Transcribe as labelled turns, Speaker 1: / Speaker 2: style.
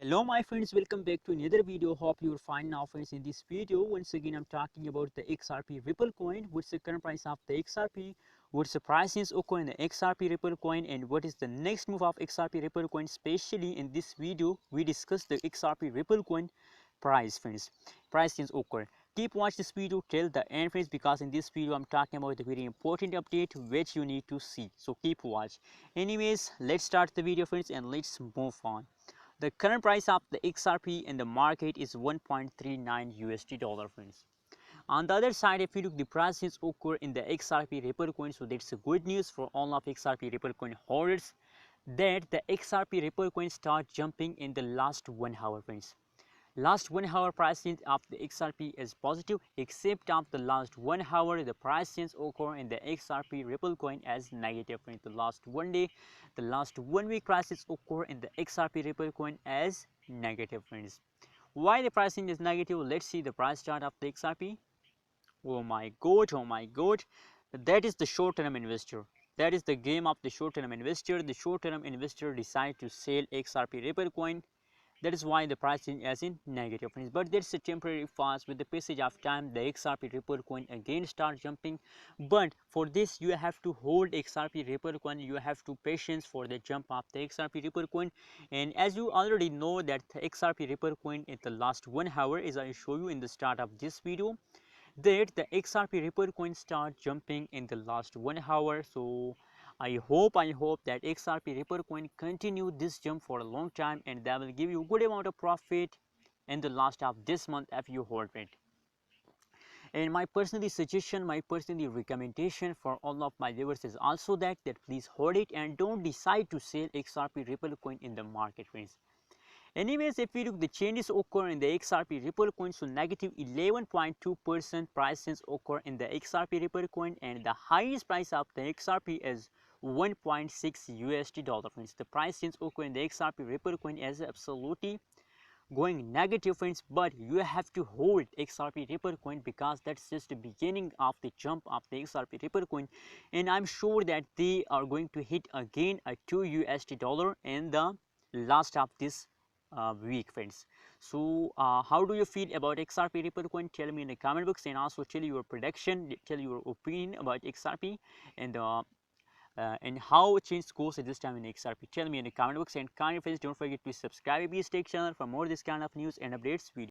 Speaker 1: Hello my friends, welcome back to another video. Hope you are fine now friends. In this video once again I'm talking about the XRP Ripple coin. What's the current price of the XRP, what's the prices occur in the XRP Ripple coin, and what is the next move of XRP Ripple coin. Especially in this video we discuss the XRP Ripple coin price friends, price change occur. Keep watch this video till the end friends, because in this video I'm talking about the very important update which you need to see, so keep watch. Anyways, let's start the video friends and let's move on. The current price of the XRP in the market is 1.39 USD dollar friends. On the other side, if you look the prices occur in the XRP Ripple coin, so that's a good news for all of XRP Ripple coin holders, that the XRP Ripple coin start jumping in the last 1 hour friends. Last 1 hour price change of the XRP is positive, except of the last 1 hour the price change occur in the XRP Ripple coin as negative friends. The last 1 day, the last 1 week prices occur in the XRP Ripple coin as negative friends. Why the pricing is negative? Let's see the price chart of the XRP. Oh my god, that is the short-term investor. That is the game of the short-term investor. The short-term investor decide to sell XRP Ripple coin. That is why the price is as in negative friends. But there's a temporary fast. With the passage of time, the XRP Ripple coin again start jumping. But for this you have to hold XRP Ripple coin. You have to patience for the jump of the XRP Ripple coin. And as you already know that the XRP Ripple coin in the last 1 hour, as I show you in the start of this video, that the XRP Ripple coin start jumping in the last 1 hour. So I hope that XRP Ripple coin continue this jump for a long time, and that will give you good amount of profit in the last of this month if you hold it. And my personal suggestion, my personal recommendation for all of my viewers is also that please hold it and don't decide to sell XRP Ripple coin in the market friends. Anyways, if we look the changes occur in the XRP Ripple coin, so negative 11.2% price change occur in the XRP Ripple coin, and the highest price of the XRP is 1.6 USD dollar friends. The price change occur in the XRP Ripple coin is absolutely going negative friends, but you have to hold XRP Ripple coin because that's just the beginning of the jump of the XRP Ripple coin, and I'm sure that they are going to hit again a 2 USD dollar in the last of this week friends. So how do you feel about XRP Ripple coin? Tell me in the comment box, and also tell your prediction, tell your opinion about XRP, and how change goes at this time in XRP. Tell me in the comment box, and kind of friends, don't forget to subscribe to this channel for more this kind of news and updates video.